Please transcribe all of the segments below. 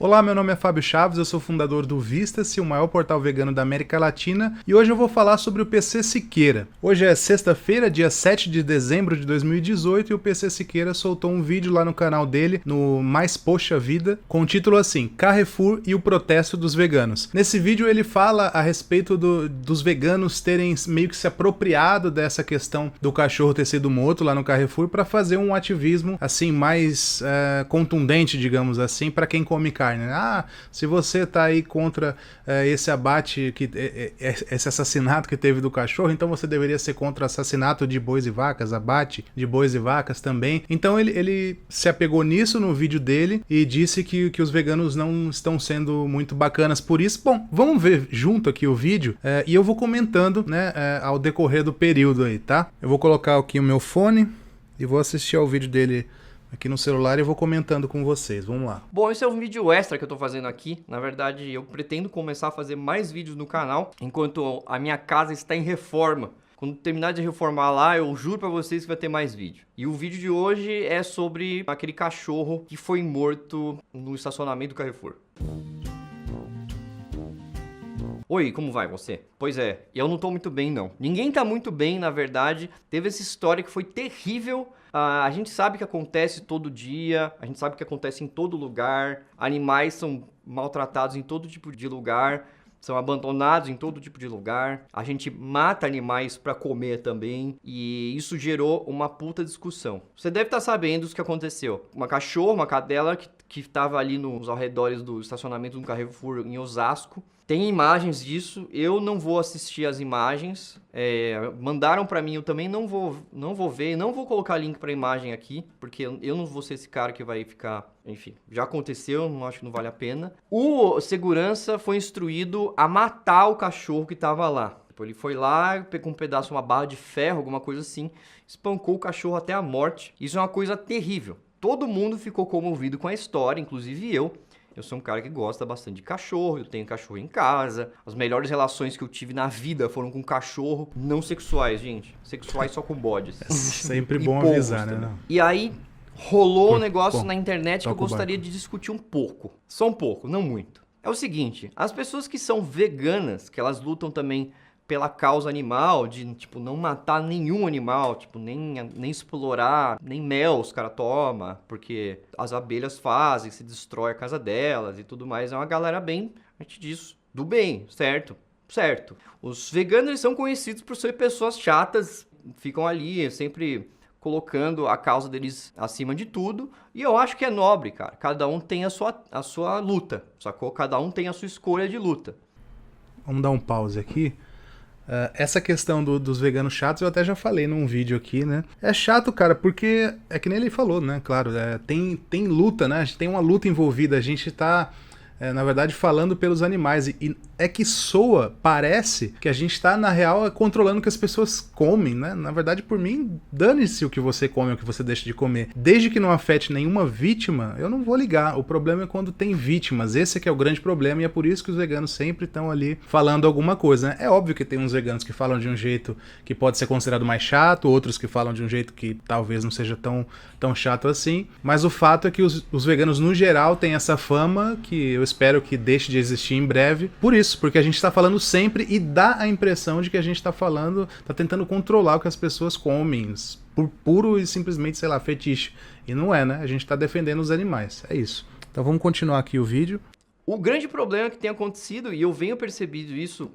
Olá, meu nome é Fábio Chaves, eu sou fundador do Vista-se, o maior portal vegano da América Latina, e hoje eu vou falar sobre o PC Siqueira. Hoje é sexta-feira, dia 7 de dezembro de 2018, e o PC Siqueira soltou um vídeo lá no canal dele, no Mais Poxa Vida, com o título assim, Carrefour e o protesto dos veganos. Nesse vídeo ele fala a respeito dos veganos terem meio que se apropriado dessa questão do cachorro ter sido morto lá no Carrefour para fazer um ativismo assim mais contundente, digamos assim, para quem come carne. Ah, se você tá aí contra esse abate, esse assassinato que teve do cachorro, então você deveria ser contra o assassinato de bois e vacas, abate de bois e vacas também. Então ele se apegou nisso no vídeo dele e disse que os veganos não estão sendo muito bacanas por isso. Bom, vamos ver junto aqui o vídeo e eu vou comentando, né, ao decorrer do período aí, tá? Eu vou colocar aqui o meu fone e vou assistir ao vídeo dele aqui no celular e eu vou comentando com vocês. Vamos lá. Bom, esse é um vídeo extra que eu tô fazendo aqui. Na verdade, eu pretendo começar a fazer mais vídeos no canal enquanto a minha casa está em reforma. Quando terminar de reformar lá, eu juro pra vocês que vai ter mais vídeo. E o vídeo de hoje é sobre aquele cachorro que foi morto no estacionamento do Carrefour. Oi, como vai você? Pois é, eu não tô muito bem não. Ninguém tá muito bem, na verdade. Teve essa história que foi terrível. A gente sabe que acontece todo dia, a gente sabe que acontece em todo lugar. Animais são maltratados em todo tipo de lugar, são abandonados em todo tipo de lugar. A gente mata animais para comer também e isso gerou uma puta discussão. Você deve estar sabendo o que aconteceu. Uma cachorra, uma cadela que estava ali nos arredores do estacionamento do Carrefour em Osasco. Tem imagens disso, eu não vou assistir as imagens, mandaram pra mim, eu também não vou ver, não vou colocar link pra imagem aqui, porque eu não vou ser esse cara que vai ficar, enfim, já aconteceu, não acho que não vale a pena. O segurança foi instruído a matar o cachorro que tava lá. Ele foi lá, pegou um pedaço, uma barra de ferro, alguma coisa assim, espancou o cachorro até a morte. Isso é uma coisa terrível. Todo mundo ficou comovido com a história, inclusive eu. Eu sou um cara que gosta bastante de cachorro, eu tenho cachorro em casa. As melhores relações que eu tive na vida foram com cachorro, não sexuais, gente. Sexuais só com bodes. É sempre bom avisar, né? Não. E aí rolou um negócio na internet que eu gostaria de discutir um pouco. Só um pouco, não muito. É o seguinte, as pessoas que são veganas, que elas lutam também pela causa animal, de, tipo, não matar nenhum animal, tipo, nem explorar, nem mel os caras tomam, porque as abelhas fazem, se destrói a casa delas e tudo mais. É uma galera bem, a gente diz, do bem, certo? Certo. Os veganos, eles são conhecidos por ser pessoas chatas, ficam ali sempre colocando a causa deles acima de tudo, e eu acho que é nobre, cara. Cada um tem a sua luta, sacou? Cada um tem a sua escolha de luta. Vamos dar um pause aqui. Essa questão dos veganos chatos eu até já falei num vídeo aqui, né? É chato, cara, porque é que nem ele falou, né? Claro, tem luta, né? A gente tem uma luta envolvida, a gente tá, na verdade, falando pelos animais. E é que soa, parece que a gente tá, na real, controlando o que as pessoas comem, né? Na verdade, por mim, dane-se o que você come ou o que você deixa de comer. Desde que não afete nenhuma vítima, eu não vou ligar. O problema é quando tem vítimas. Esse é que é o grande problema e é por isso que os veganos sempre estão ali falando alguma coisa, né? É óbvio que tem uns veganos que falam de um jeito que pode ser considerado mais chato, outros que falam de um jeito que talvez não seja tão chato assim, mas o fato é que os veganos, no geral, têm essa fama que eu espero que deixe de existir em breve. Por isso, porque a gente está falando sempre e dá a impressão de que a gente está tentando controlar o que as pessoas comem, por puro e simplesmente, sei lá, fetiche. E não é, né? A gente está defendendo os animais. É isso. Então vamos continuar aqui o vídeo. O grande problema que tem acontecido, e eu venho percebendo isso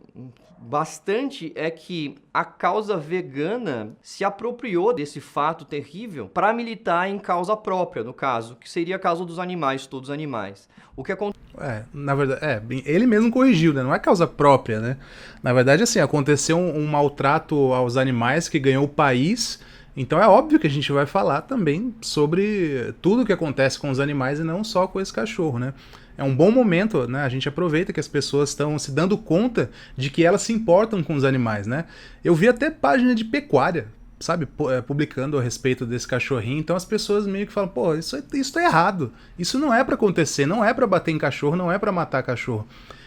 bastante, é que a causa vegana se apropriou desse fato terrível para militar em causa própria, no caso, que seria a causa dos animais, todos os animais. O que acontece... na verdade, ele mesmo corrigiu, né? Não é causa própria, né? Na verdade, assim, aconteceu um maltrato aos animais que ganhou o país. Então é óbvio que a gente vai falar também sobre tudo que acontece com os animais e não só com esse cachorro, né? É um bom momento, né? A gente aproveita que as pessoas estão se dando conta de que elas se importam com os animais, né? Eu vi até página de pecuária, sabe, publicando a respeito desse cachorrinho. Então as pessoas meio que falam, pô, isso é errado. Isso não é pra acontecer, não é pra bater em cachorro, não é pra matar cachorro.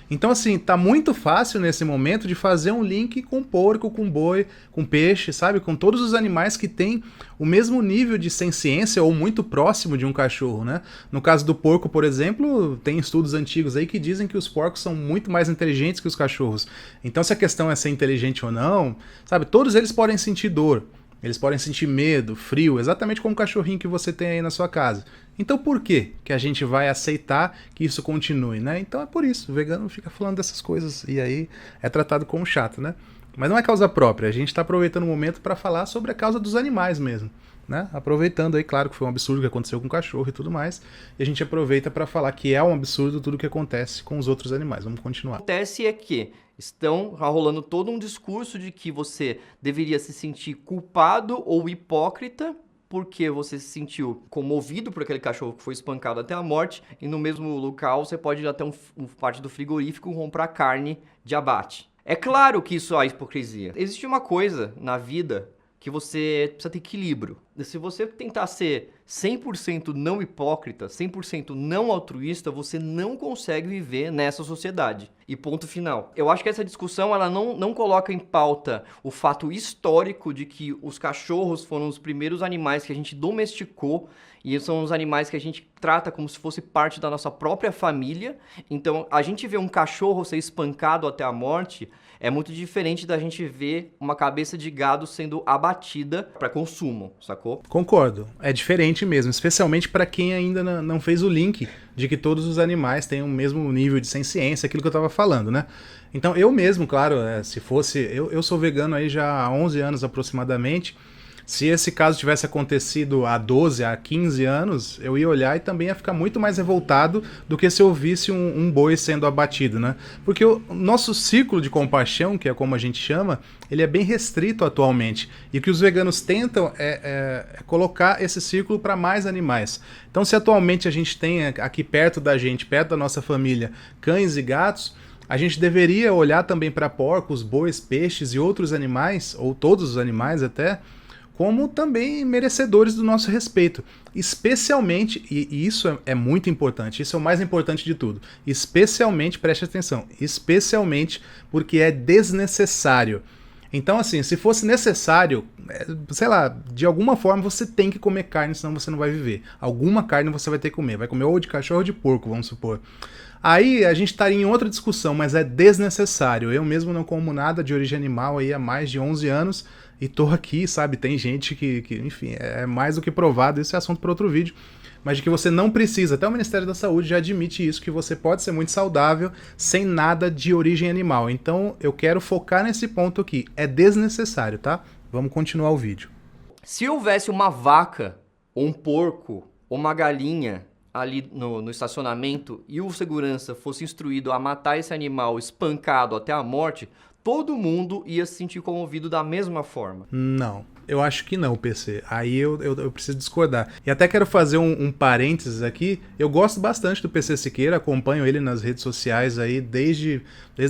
Então, assim, tá muito fácil nesse momento de fazer um link com porco, com boi, com peixe, sabe? Com todos os animais que têm o mesmo nível de senciência ou muito próximo de um cachorro, né? No caso do porco, por exemplo, tem estudos antigos aí que dizem que os porcos são muito mais inteligentes que os cachorros. Então, se a questão é ser inteligente ou não, sabe? Todos eles podem sentir dor. Eles podem sentir medo, frio, exatamente como o cachorrinho que você tem aí na sua casa. Então por que que a gente vai aceitar que isso continue, né? Então é por isso, o vegano fica falando dessas coisas e aí é tratado como chato, né? Mas não é causa própria, a gente está aproveitando o momento para falar sobre a causa dos animais mesmo, né? Aproveitando aí, claro que foi um absurdo que aconteceu com o cachorro e tudo mais, e a gente aproveita para falar que é um absurdo tudo que acontece com os outros animais. Vamos continuar. Acontece é que estão rolando todo um discurso de que você deveria se sentir culpado ou hipócrita porque você se sentiu comovido por aquele cachorro que foi espancado até a morte e no mesmo local você pode ir até parte do frigorífico comprar carne de abate. É claro que isso é hipocrisia. Existe uma coisa na vida que você precisa ter equilíbrio. Se você tentar ser 100% não hipócrita, 100% não altruísta, você não consegue viver nessa sociedade. E ponto final. Eu acho que essa discussão ela não coloca em pauta o fato histórico de que os cachorros foram os primeiros animais que a gente domesticou e são os animais que a gente trata como se fosse parte da nossa própria família. Então, a gente vê um cachorro ser espancado até a morte é muito diferente da gente ver uma cabeça de gado sendo abatida para consumo, sacou? Concordo, é diferente mesmo, especialmente para quem ainda não fez o link de que todos os animais têm o mesmo nível de senciência, aquilo que eu estava falando, né? Então eu mesmo, claro, se fosse... Eu sou vegano aí já há 11 anos aproximadamente. Se esse caso tivesse acontecido há 12, há 15 anos, eu ia olhar e também ia ficar muito mais revoltado do que se eu visse um boi sendo abatido, né? Porque o nosso ciclo de compaixão, que é como a gente chama, ele é bem restrito atualmente. E o que os veganos tentam é colocar esse ciclo para mais animais. Então, se atualmente a gente tem aqui perto da gente, perto da nossa família, cães e gatos, a gente deveria olhar também para porcos, bois, peixes e outros animais, ou todos os animais até, como também merecedores do nosso respeito. Especialmente, e isso é muito importante, isso é o mais importante de tudo, especialmente, preste atenção, especialmente porque é desnecessário. Então, assim, se fosse necessário, sei lá, de alguma forma você tem que comer carne, senão você não vai viver. Alguma carne você vai ter que comer, vai comer ou de cachorro ou de porco, vamos supor. Aí a gente estaria em outra discussão, mas é desnecessário. Eu mesmo não como nada de origem animal aí há mais de 11 anos e tô aqui, sabe? Tem gente que enfim, é mais do que provado, esse é assunto para outro vídeo, mas de que você não precisa, até o Ministério da Saúde já admite isso, que você pode ser muito saudável sem nada de origem animal. Então eu quero focar nesse ponto aqui, é desnecessário, tá? Vamos continuar o vídeo. Se houvesse uma vaca, ou um porco, ou uma galinha ali no estacionamento e o segurança fosse instruído a matar esse animal espancado até a morte, todo mundo ia se sentir comovido da mesma forma. Não, eu acho que não, PC. Aí eu preciso discordar. E até quero fazer um parênteses aqui. Eu gosto bastante do PC Siqueira, acompanho ele nas redes sociais aí desde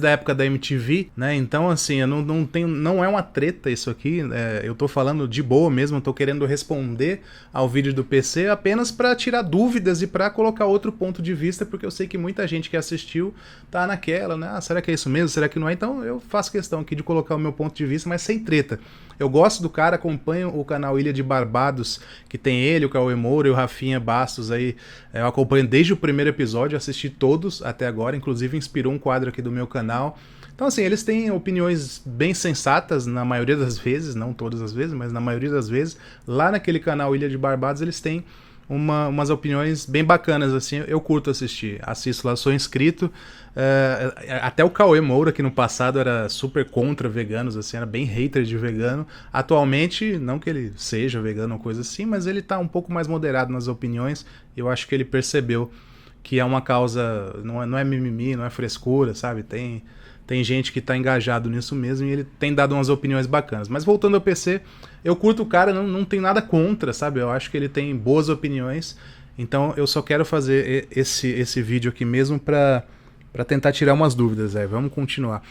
a época da MTV, né? Então, assim, eu não é uma treta isso aqui. Eu tô falando de boa mesmo, eu tô querendo responder ao vídeo do PC apenas para tirar dúvidas e para colocar outro ponto de vista, porque eu sei que muita gente que assistiu tá naquela, né? Ah, será que é isso mesmo? Será que não é? Então eu faço questão aqui de colocar o meu ponto de vista, mas sem treta. Eu gosto do cara, acompanho o canal Ilha de Barbados, que tem ele, o Cauê Moura e o Rafinha Bastos aí. Eu acompanho desde o primeiro episódio, assisti todos até agora, inclusive inspirou um quadro aqui do meu canal. Então, assim, eles têm opiniões bem sensatas na maioria das vezes, não todas as vezes, mas na maioria das vezes. Lá naquele canal Ilha de Barbados eles têm umas opiniões bem bacanas, assim, eu curto assistir, assisto lá, sou inscrito, até o Cauê Moura, que no passado era super contra veganos, assim, era bem hater de vegano, atualmente, não que ele seja vegano ou coisa assim, mas ele tá um pouco mais moderado nas opiniões, eu acho que ele percebeu que é uma causa, não é mimimi, não é frescura, sabe, tem gente que tá engajado nisso mesmo e ele tem dado umas opiniões bacanas. Mas voltando ao PC, eu curto o cara, não tem nada contra, sabe? Eu acho que ele tem boas opiniões. Então eu só quero fazer esse vídeo aqui mesmo pra tentar tirar umas dúvidas. Vamos continuar.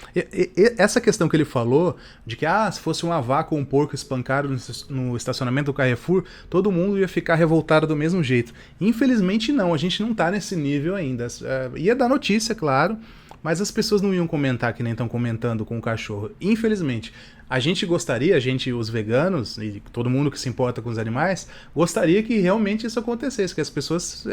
Essa questão que ele falou, de que se fosse uma vaca ou um porco espancado no estacionamento do Carrefour, todo mundo ia ficar revoltado do mesmo jeito. Infelizmente não, a gente não tá nesse nível ainda. Ia dar notícia, claro, mas as pessoas não iam comentar que nem estão comentando com o cachorro. Infelizmente, a gente gostaria, os veganos e todo mundo que se importa com os animais, gostaria que realmente isso acontecesse, que as pessoas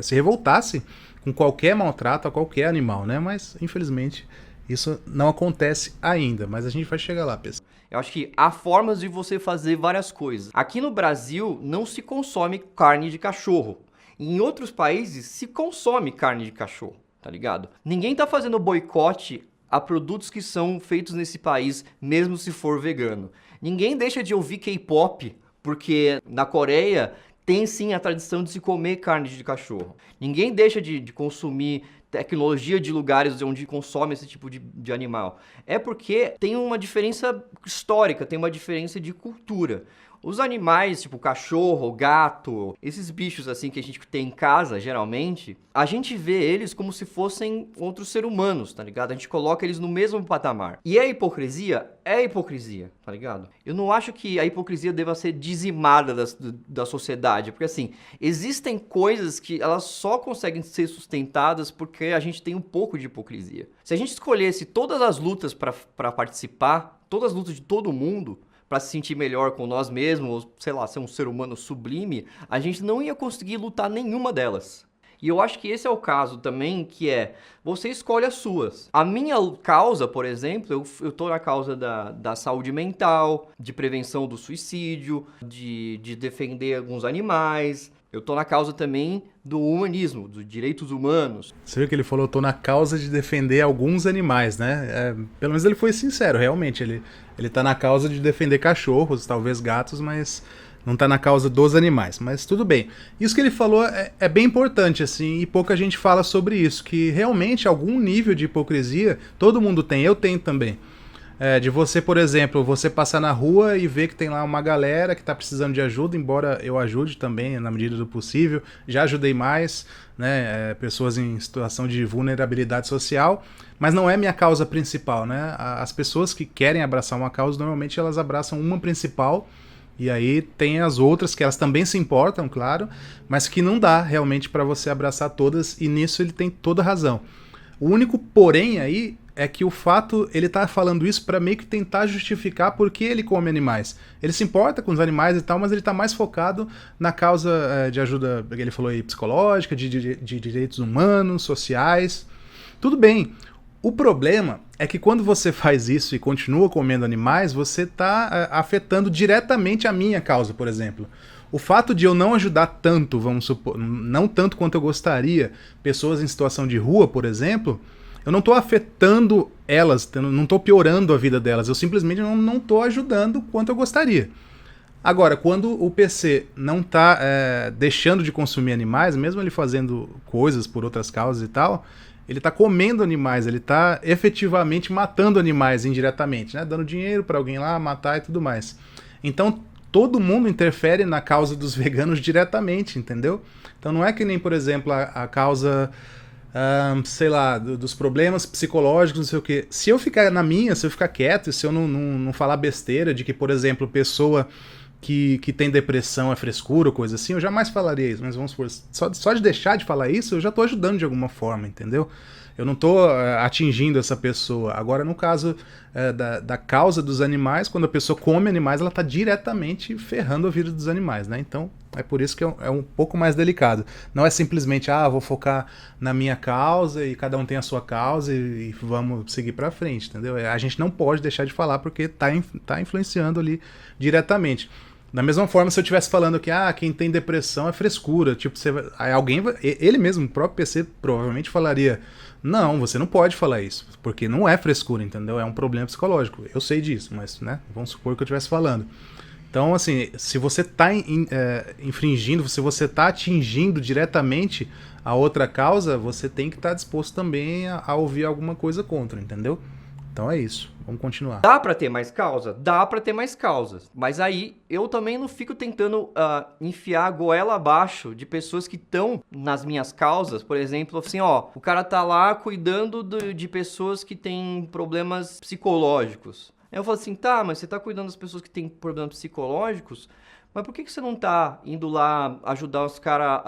se revoltassem com qualquer maltrato a qualquer animal, né? Mas, infelizmente, isso não acontece ainda, mas a gente vai chegar lá, pessoal. Eu acho que há formas de você fazer várias coisas. Aqui no Brasil não se consome carne de cachorro. Em outros países se consome carne de cachorro, tá ligado? Ninguém tá fazendo boicote a produtos que são feitos nesse país, mesmo se for vegano. Ninguém deixa de ouvir K-pop, porque na Coreia tem sim a tradição de se comer carne de cachorro. Ninguém deixa de consumir tecnologia de lugares onde consome esse tipo de animal. É porque tem uma diferença histórica, tem uma diferença de cultura. Os animais, tipo cachorro, gato, esses bichos assim que a gente tem em casa, geralmente, a gente vê eles como se fossem outros seres humanos, tá ligado? A gente coloca eles no mesmo patamar. E a hipocrisia é hipocrisia, tá ligado? Eu não acho que a hipocrisia deva ser dizimada da sociedade, porque assim, existem coisas que elas só conseguem ser sustentadas porque a gente tem um pouco de hipocrisia. Se a gente escolhesse todas as lutas para participar, todas as lutas de todo mundo, para se sentir melhor com nós mesmos, sei lá, ser um ser humano sublime, a gente não ia conseguir lutar nenhuma delas. E eu acho que esse é o caso também, que é, você escolhe as suas. A minha causa, por exemplo, eu tô na causa da saúde mental, de prevenção do suicídio, de defender alguns animais. Eu tô na causa também do humanismo, dos direitos humanos. Você viu que ele falou, eu tô na causa de defender alguns animais, né? Pelo menos ele foi sincero, realmente. Ele tá na causa de defender cachorros, talvez gatos, mas não tá na causa dos animais. Mas tudo bem. Isso que ele falou é bem importante, assim, e pouca gente fala sobre isso, que realmente algum nível de hipocrisia todo mundo tem, eu tenho também. De você, por exemplo, você passar na rua e ver que tem lá uma galera que está precisando de ajuda, embora eu ajude também na medida do possível, já ajudei mais, né, pessoas em situação de vulnerabilidade social, mas não é minha causa principal, né? As pessoas que querem abraçar uma causa, normalmente elas abraçam uma principal, e aí tem as outras que elas também se importam, claro, mas que não dá realmente para você abraçar todas, e nisso ele tem toda razão. O único porém aí é que o fato, ele tá falando isso para meio que tentar justificar por que ele come animais. Ele se importa com os animais e tal, mas ele tá mais focado na causa de ajuda, que ele falou aí, psicológica, de direitos humanos, sociais. Tudo bem. O problema é que quando você faz isso e continua comendo animais, você tá afetando diretamente a minha causa, por exemplo. O fato de eu não ajudar tanto, vamos supor, não tanto quanto eu gostaria, pessoas em situação de rua, por exemplo, eu não estou afetando elas, não estou piorando a vida delas, eu simplesmente não estou ajudando quanto eu gostaria. Agora, quando o PC não está deixando de consumir animais, mesmo ele fazendo coisas por outras causas e tal, ele está comendo animais, ele está efetivamente matando animais indiretamente, né? Dando dinheiro para alguém lá, matar e tudo mais. Então, todo mundo interfere na causa dos veganos diretamente, entendeu? Então não é que nem, por exemplo, a causa, sei lá, dos problemas psicológicos, não sei o quê. Se eu ficar na minha, se eu ficar quieto, se eu não falar besteira de que, por exemplo, pessoa que tem depressão é frescura ou coisa assim, eu jamais falaria isso. Mas vamos supor, só de deixar de falar isso, eu já estou ajudando de alguma forma, entendeu? Eu não estou atingindo essa pessoa. Agora, no caso da causa dos animais, quando a pessoa come animais, ela está diretamente ferrando a vida dos animais, né? Então, é por isso que é um pouco mais delicado. Não é simplesmente, vou focar na minha causa e cada um tem a sua causa e vamos seguir para frente, entendeu? A gente não pode deixar de falar porque está influenciando ali diretamente. Da mesma forma, se eu estivesse falando que quem tem depressão é frescura, tipo, ele mesmo, o próprio PC, provavelmente falaria: não, você não pode falar isso, porque não é frescura, entendeu? É um problema psicológico. Eu sei disso, mas, né, vamos supor que eu estivesse falando. Então, assim, se você está infringindo, se você está atingindo diretamente a outra causa, você tem que estar disposto também a ouvir alguma coisa contra, entendeu? Então é isso, vamos continuar. Dá pra ter mais causa? Dá pra ter mais causas. Mas aí eu também não fico tentando enfiar a goela abaixo de pessoas que estão nas minhas causas. Por exemplo, assim, o cara tá lá cuidando de pessoas que têm problemas psicológicos. Aí eu falo assim, tá, mas você tá cuidando das pessoas que têm problemas psicológicos, Mas por que você não tá indo lá ajudar os caras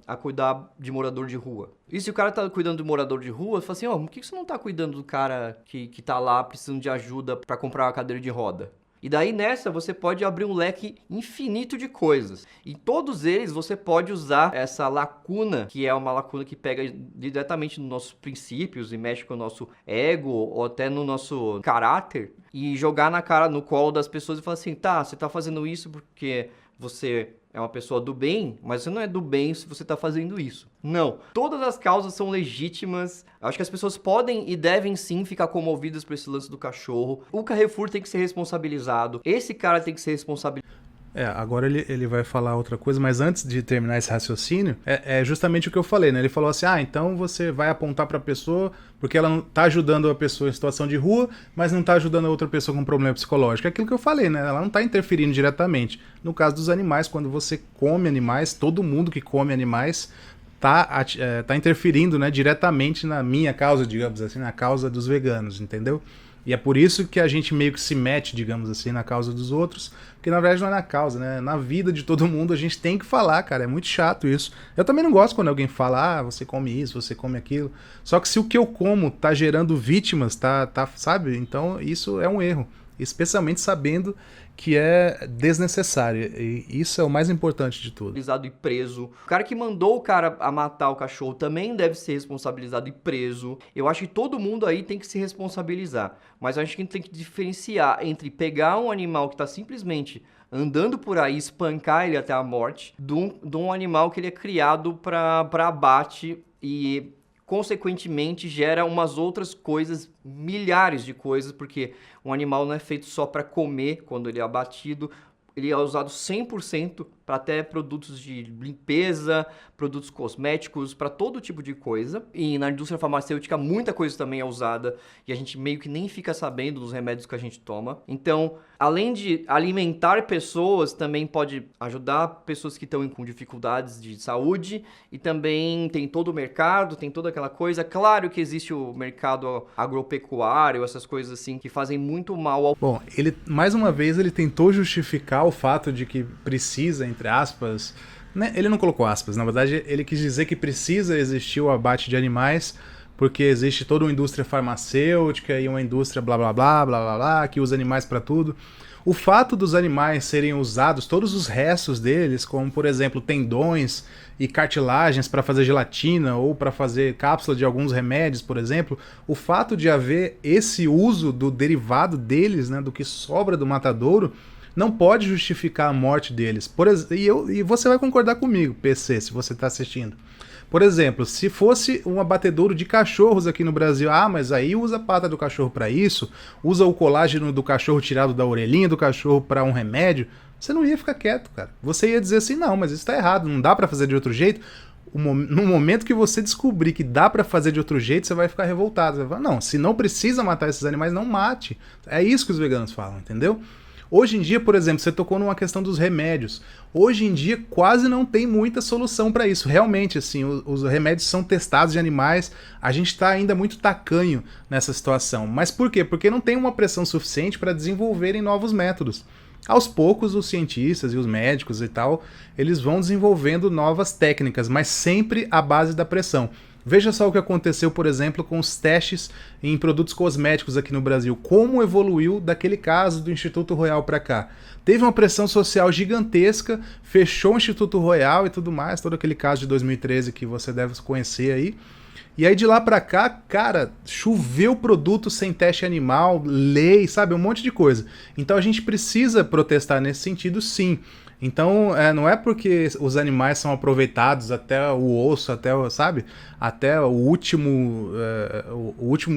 a cuidar de morador de rua? E se o cara tá cuidando do morador de rua, você fala assim, ó, por que você não tá cuidando do cara que tá lá precisando de ajuda pra comprar uma cadeira de roda? E daí nessa você pode abrir um leque infinito de coisas. E todos eles você pode usar essa lacuna, que é uma lacuna que pega diretamente nos nossos princípios e mexe com o nosso ego ou até no nosso caráter e jogar na cara, no colo das pessoas e falar assim, tá, você tá fazendo isso porque você é uma pessoa do bem, mas você não é do bem se você está fazendo isso. Não. Todas as causas são legítimas. Acho que as pessoas podem e devem sim ficar comovidas por esse lance do cachorro. O Carrefour tem que ser responsabilizado. Esse cara tem que ser responsabilizado. Agora ele vai falar outra coisa, mas antes de terminar esse raciocínio, é justamente o que eu falei, né? Ele falou assim, então você vai apontar pra pessoa, porque ela não tá ajudando a pessoa em situação de rua, mas não tá ajudando a outra pessoa com problema psicológico. É aquilo que eu falei, né? Ela não tá interferindo diretamente. No caso dos animais, quando você come animais, todo mundo que come animais tá interferindo, né, diretamente na minha causa, digamos assim, na causa dos veganos, entendeu? E é por isso que a gente meio que se mete, digamos assim, na causa dos outros, porque na verdade não é na causa, né? Na vida de todo mundo a gente tem que falar, cara, é muito chato isso. Eu também não gosto quando alguém fala, você come isso, você come aquilo. Só que se o que eu como tá gerando vítimas, sabe? Então isso é um erro, especialmente sabendo que é desnecessário. E isso é o mais importante de tudo. E preso. O cara que mandou o cara a matar o cachorro também deve ser responsabilizado e preso. Eu acho que todo mundo aí tem que se responsabilizar. Mas eu acho que a gente tem que diferenciar entre pegar um animal que está simplesmente andando por aí, espancar ele até a morte, de um animal que ele é criado para abate e consequentemente gera umas outras coisas, milhares de coisas, porque um animal não é feito só para comer quando ele é abatido, ele é usado 100% para até produtos de limpeza, produtos cosméticos, para todo tipo de coisa. E na indústria farmacêutica muita coisa também é usada e a gente meio que nem fica sabendo dos remédios que a gente toma. Então, além de alimentar pessoas, também pode ajudar pessoas que estão com dificuldades de saúde e também tem todo o mercado, tem toda aquela coisa. Claro que existe o mercado agropecuário, essas coisas assim que fazem muito mal ao... Bom, mais uma vez ele tentou justificar o fato de que precisa, entre aspas, né? Ele não colocou aspas, na verdade ele quis dizer que precisa existir o abate de animais porque existe toda uma indústria farmacêutica e uma indústria blá blá blá blá blá blá que usa animais para tudo. O fato dos animais serem usados, todos os restos deles, como por exemplo tendões e cartilagens para fazer gelatina ou para fazer cápsula de alguns remédios, por exemplo, o fato de haver esse uso do derivado deles, né, do que sobra do matadouro, não pode justificar a morte deles. E você vai concordar comigo, PC, se você está assistindo. Por exemplo, se fosse um abatedouro de cachorros aqui no Brasil, mas aí usa a pata do cachorro para isso, usa o colágeno do cachorro tirado da orelhinha do cachorro para um remédio, você não ia ficar quieto, cara. Você ia dizer assim, não, mas isso tá errado, não dá para fazer de outro jeito. No momento que você descobrir que dá para fazer de outro jeito, você vai ficar revoltado. Você vai falar, não, se não precisa matar esses animais, não mate. É isso que os veganos falam, entendeu? Hoje em dia, por exemplo, você tocou numa questão dos remédios. Hoje em dia quase não tem muita solução para isso. Realmente, assim, os remédios são testados em animais. A gente está ainda muito tacanho nessa situação. Mas por quê? Porque não tem uma pressão suficiente para desenvolverem novos métodos. Aos poucos, os cientistas e os médicos e tal, eles vão desenvolvendo novas técnicas, mas sempre à base da pressão. Veja só o que aconteceu, por exemplo, com os testes em produtos cosméticos aqui no Brasil. Como evoluiu daquele caso do Instituto Royal para cá. Teve uma pressão social gigantesca, fechou o Instituto Royal e tudo mais, todo aquele caso de 2013 que você deve conhecer aí. E aí de lá pra cá, cara, choveu produto sem teste animal, lei, sabe, um monte de coisa. Então a gente precisa protestar nesse sentido, sim. Então não é porque os animais são aproveitados até o osso, até o último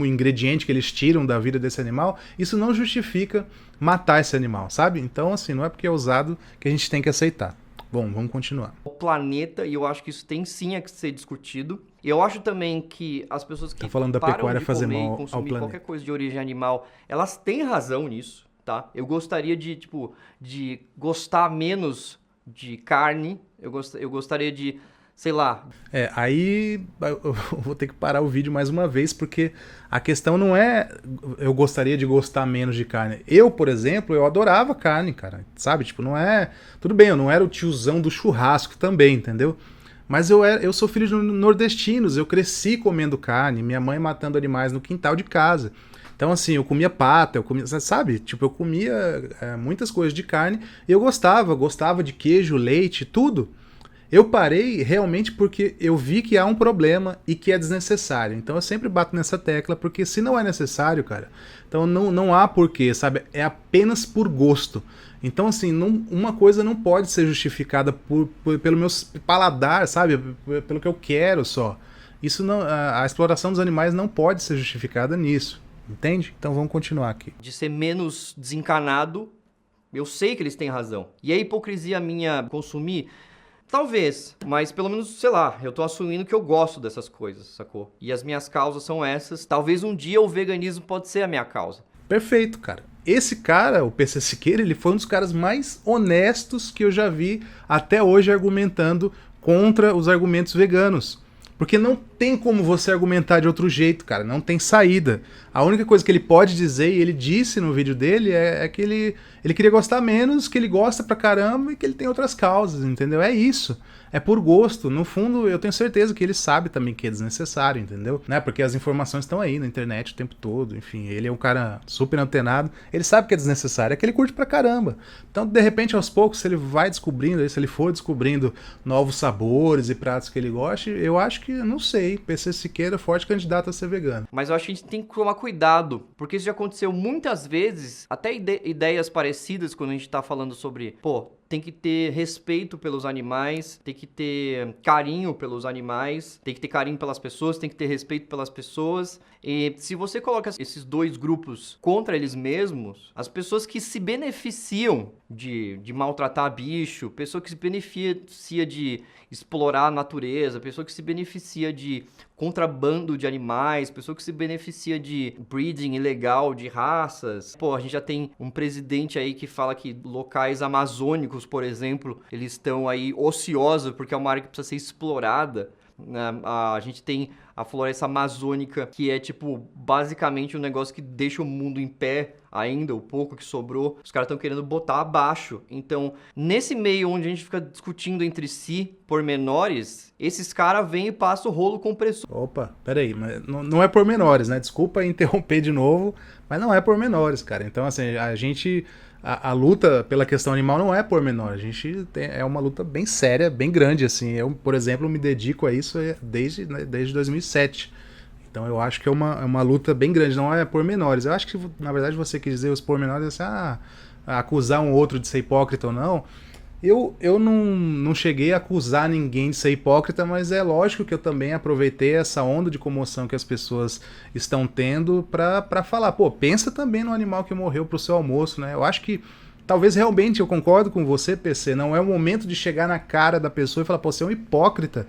ingrediente que eles tiram da vida desse animal, isso não justifica matar esse animal, sabe? Então assim, não é porque é usado que a gente tem que aceitar. Bom, vamos continuar. O planeta, e eu acho que isso tem sim a ser discutido. E eu acho também que as pessoas que tá falando da pecuária fazer mal e consumir qualquer coisa de origem animal, elas têm razão nisso, tá? Eu gostaria de gostar menos de carne, eu gostaria de sei lá. Aí eu vou ter que parar o vídeo mais uma vez, porque a questão não é eu gostaria de gostar menos de carne. Eu, por exemplo, eu adorava carne, cara, sabe? Tipo, não é... Tudo bem, eu não era o tiozão do churrasco também, entendeu? Mas eu sou filho de nordestinos, eu cresci comendo carne, minha mãe matando animais no quintal de casa. Então, assim, eu comia pata, eu comia, sabe? Tipo, eu comia muitas coisas de carne e eu gostava de queijo, leite, tudo. Eu parei realmente porque eu vi que há um problema e que é desnecessário. Então eu sempre bato nessa tecla, porque se não é necessário, cara, então não há porquê, sabe? É apenas por gosto. Então, assim, uma coisa não pode ser justificada pelo meu paladar, sabe? Pelo que eu quero só. Isso não, a exploração dos animais não pode ser justificada nisso, entende? Então vamos continuar aqui. De ser menos desencanado, eu sei que eles têm razão. E a hipocrisia minha consumir... Talvez, mas pelo menos, sei lá, eu tô assumindo que eu gosto dessas coisas, sacou? E as minhas causas são essas. Talvez um dia o veganismo pode ser a minha causa. Perfeito, cara. Esse cara, o PC Siqueira, ele foi um dos caras mais honestos que eu já vi até hoje argumentando contra os argumentos veganos. Porque não tem como você argumentar de outro jeito, cara. Não tem saída. A única coisa que ele pode dizer, e ele disse no vídeo dele, é que ele queria gostar menos, que ele gosta pra caramba e que ele tem outras causas, entendeu? É isso. É por gosto. No fundo, eu tenho certeza que ele sabe também que é desnecessário, entendeu? Né? Porque as informações estão aí na internet o tempo todo. Enfim, ele é um cara super antenado. Ele sabe que é desnecessário, é que ele curte pra caramba. Então, de repente, aos poucos, se ele vai descobrindo, se ele for descobrindo novos sabores e pratos que ele goste, eu acho que, não sei, PC Siqueira forte candidato a ser vegano. Mas eu acho que a gente tem que tomar cuidado, porque isso já aconteceu muitas vezes, até ideias parecidas quando a gente tá falando sobre, pô, tem que ter respeito pelos animais, tem que ter carinho pelos animais, tem que ter carinho pelas pessoas, tem que ter respeito pelas pessoas. E se você coloca esses dois grupos contra eles mesmos, as pessoas que se beneficiam de maltratar bicho, pessoa que se beneficia de explorar a natureza, pessoa que se beneficia de contrabando de animais, pessoa que se beneficia de breeding ilegal de raças. Pô, a gente já tem um presidente aí que fala que locais amazônicos, por exemplo, eles estão aí ociosos porque é uma área que precisa ser explorada. A gente tem a floresta amazônica, que é tipo basicamente um negócio que deixa o mundo em pé ainda, o pouco que sobrou, os caras estão querendo botar abaixo. Então, nesse meio onde a gente fica discutindo entre si pormenores, esses caras vêm e passam o rolo compressor. Opa, peraí, mas não é pormenores, né? Desculpa interromper de novo, mas não é pormenores, cara. Então, assim, a gente... A luta pela questão animal não é pormenor, é uma luta bem séria, bem grande, assim. Eu, por exemplo, me dedico a isso desde 2007. Então eu acho que é uma luta bem grande, não é pormenores. Eu acho que, na verdade, você quis dizer os pormenores, assim, acusar um outro de ser hipócrita ou não. Eu não cheguei a acusar ninguém de ser hipócrita, mas é lógico que eu também aproveitei essa onda de comoção que as pessoas estão tendo pra falar, pô, pensa também no animal que morreu pro seu almoço, né? Eu acho que talvez realmente, eu concordo com você, PC, não é o momento de chegar na cara da pessoa e falar, pô, você é um hipócrita.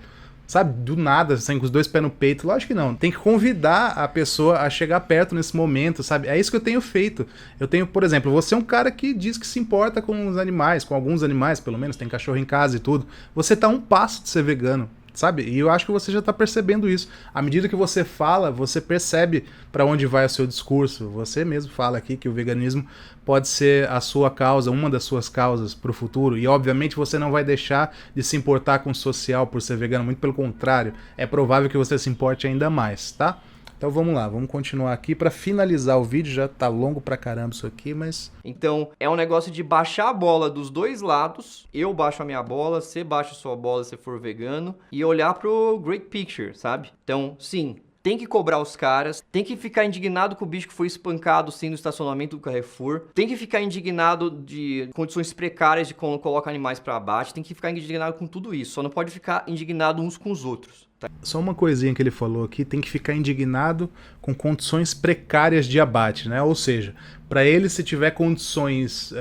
Sabe, do nada, assim, com os dois pés no peito. Lógico que não. Tem que convidar a pessoa a chegar perto nesse momento, sabe? É isso que eu tenho feito. Eu tenho, por exemplo, você é um cara que diz que se importa com os animais, com alguns animais, pelo menos, tem cachorro em casa e tudo. Você tá a um passo de ser vegano, sabe? E eu acho que você já tá percebendo isso. À medida que você fala, você percebe para onde vai o seu discurso. Você mesmo fala aqui que o veganismo pode ser a sua causa, uma das suas causas para o futuro. E obviamente você não vai deixar de se importar com o social por ser vegano, muito pelo contrário. É provável que você se importe ainda mais, tá? Então vamos lá, vamos continuar aqui para finalizar o vídeo, já tá longo pra caramba isso aqui, mas... Então, é um negócio de baixar a bola dos dois lados, eu baixo a minha bola, você baixa a sua bola se for vegano, e olhar pro great picture, sabe? Então, sim, tem que cobrar os caras, tem que ficar indignado com o bicho que foi espancado sim no estacionamento do Carrefour, tem que ficar indignado de condições precárias de quando coloca animais para abate, tem que ficar indignado com tudo isso, só não pode ficar indignado uns com os outros. Só uma coisinha que ele falou aqui, tem que ficar indignado com condições precárias de abate, né? Ou seja, para ele, se tiver condições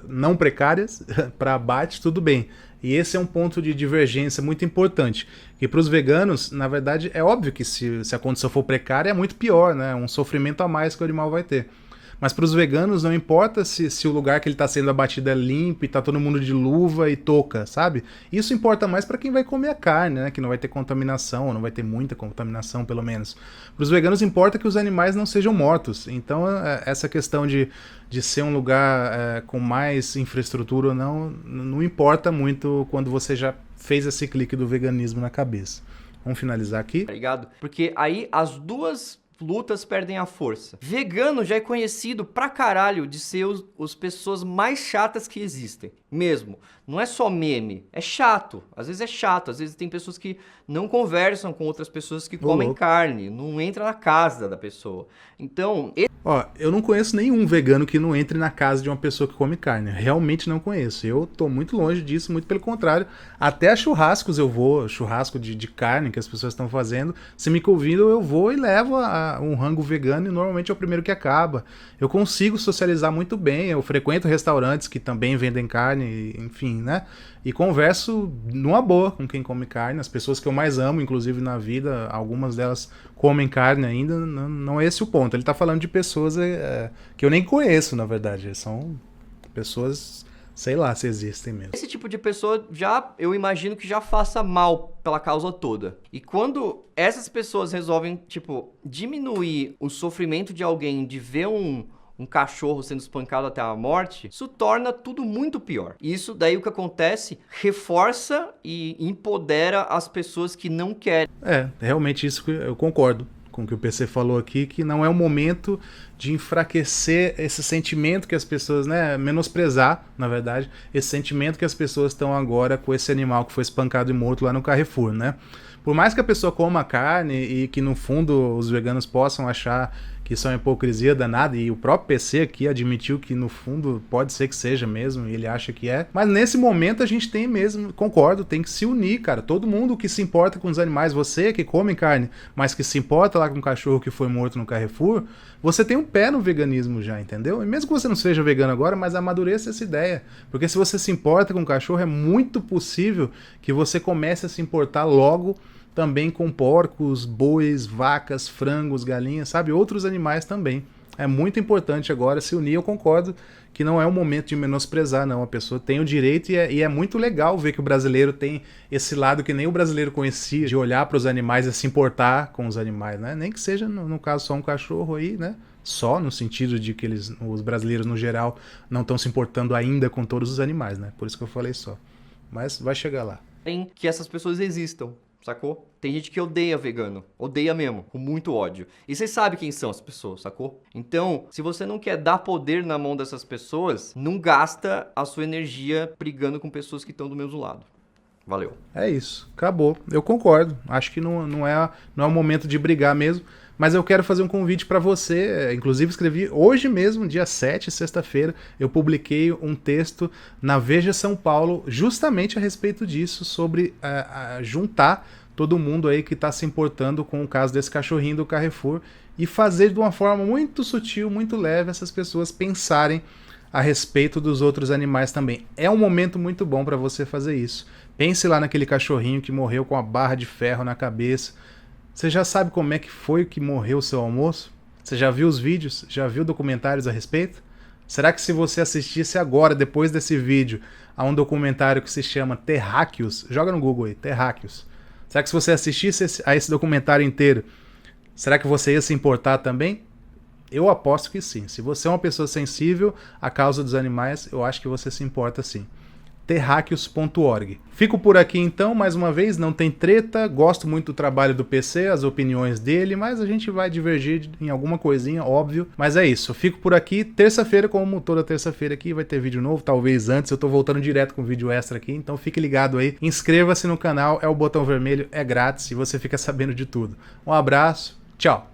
não precárias para abate, tudo bem. E esse é um ponto de divergência muito importante. E para os veganos, na verdade, é óbvio que se a condição for precária, é muito pior, né? Um sofrimento a mais que o animal vai ter. Mas para os veganos não importa se o lugar que ele está sendo abatido é limpo e tá todo mundo de luva e touca, sabe? Isso importa mais para quem vai comer a carne, né? Que não vai ter contaminação, ou não vai ter muita contaminação, pelo menos. Para os veganos importa que os animais não sejam mortos. Então essa questão de ser um lugar com mais infraestrutura ou não importa muito quando você já fez esse clique do veganismo na cabeça. Vamos finalizar aqui. Ligado? Porque aí as duas lutas perdem a força. Vegano já é conhecido pra caralho de ser os pessoas mais chatas que existem. Mesmo. Não é só meme. É chato. Às vezes é chato. Às vezes tem pessoas que não conversam com outras pessoas que comem carne. Não entra na casa da pessoa. Então... Ó, eu não conheço nenhum vegano que não entre na casa de uma pessoa que come carne. Realmente não conheço. Eu tô muito longe disso, muito pelo contrário. Até a churrascos eu vou, churrasco de carne que as pessoas estão fazendo. Se me convidam, eu vou e levo um rango vegano e normalmente é o primeiro que acaba. Eu consigo socializar muito bem. Eu frequento restaurantes que também vendem carne, enfim, né? E converso numa boa com quem come carne. As pessoas que eu mais amo, inclusive na vida, algumas delas comem carne ainda. Não é esse o ponto. Ele tá falando de pessoas que eu nem conheço, na verdade. São pessoas, sei lá se existem mesmo. Esse tipo de pessoa eu imagino que já faça mal pela causa toda. E quando essas pessoas resolvem, diminuir o sofrimento de alguém de ver um cachorro sendo espancado até a morte, isso torna tudo muito pior. E isso daí o que acontece, reforça e empodera as pessoas que não querem. Realmente isso eu concordo com o que o PC falou aqui, que não é o momento de enfraquecer esse sentimento que as pessoas, menosprezar, na verdade, esse sentimento que as pessoas estão agora com esse animal que foi espancado e morto lá no Carrefour, né? Por mais que a pessoa coma carne e que no fundo os veganos possam achar que isso é uma hipocrisia danada, e o próprio PC aqui admitiu que no fundo pode ser que seja mesmo, e ele acha que é, mas nesse momento a gente tem mesmo, concordo, tem que se unir, cara, todo mundo que se importa com os animais, você que come carne, mas que se importa lá com o cachorro que foi morto no Carrefour, você tem um pé no veganismo já, entendeu? E mesmo que você não seja vegano agora, mas amadureça essa ideia, porque se você se importa com o cachorro, é muito possível que você comece a se importar logo também com porcos, bois, vacas, frangos, galinhas, sabe? Outros animais também. É muito importante agora se unir. Eu concordo que não é o momento de menosprezar, não. A pessoa tem o direito e é muito legal ver que o brasileiro tem esse lado que nem o brasileiro conhecia, de olhar para os animais e se importar com os animais, né? Nem que seja, no caso, só um cachorro aí, né? Só no sentido de que os brasileiros, no geral, não estão se importando ainda com todos os animais, né? Por isso que eu falei só. Mas vai chegar lá. Tem que essas pessoas existam. Sacou? Tem gente que odeia vegano. Odeia mesmo. Com muito ódio. E vocês sabem quem são as pessoas, sacou? Então, se você não quer dar poder na mão dessas pessoas, não gasta a sua energia brigando com pessoas que estão do mesmo lado. Valeu. É isso. Acabou. Eu concordo. Acho que não é o momento de brigar mesmo. Mas eu quero fazer um convite para você, inclusive escrevi hoje mesmo, dia 7, sexta-feira, eu publiquei um texto na Veja São Paulo justamente a respeito disso, sobre juntar todo mundo aí que está se importando com o caso desse cachorrinho do Carrefour e fazer de uma forma muito sutil, muito leve, essas pessoas pensarem a respeito dos outros animais também. É um momento muito bom para você fazer isso. Pense lá naquele cachorrinho que morreu com a barra de ferro na cabeça. Você já sabe como é que foi que morreu o seu almoço? Você já viu os vídeos? Já viu documentários a respeito? Será que se você assistisse agora, depois desse vídeo, a um documentário que se chama Terráqueos, joga no Google aí, Terráqueos. Será que se você assistisse a esse documentário inteiro, será que você ia se importar também? Eu aposto que sim. Se você é uma pessoa sensível à causa dos animais, eu acho que você se importa sim. terráqueos.org. Fico por aqui então, mais uma vez, não tem treta, gosto muito do trabalho do PC, as opiniões dele, mas a gente vai divergir em alguma coisinha, óbvio. Mas é isso, fico por aqui, terça-feira, como toda terça-feira aqui, vai ter vídeo novo, talvez antes, eu tô voltando direto com vídeo extra aqui, então fique ligado aí, inscreva-se no canal, é o botão vermelho, é grátis e você fica sabendo de tudo. Um abraço, tchau!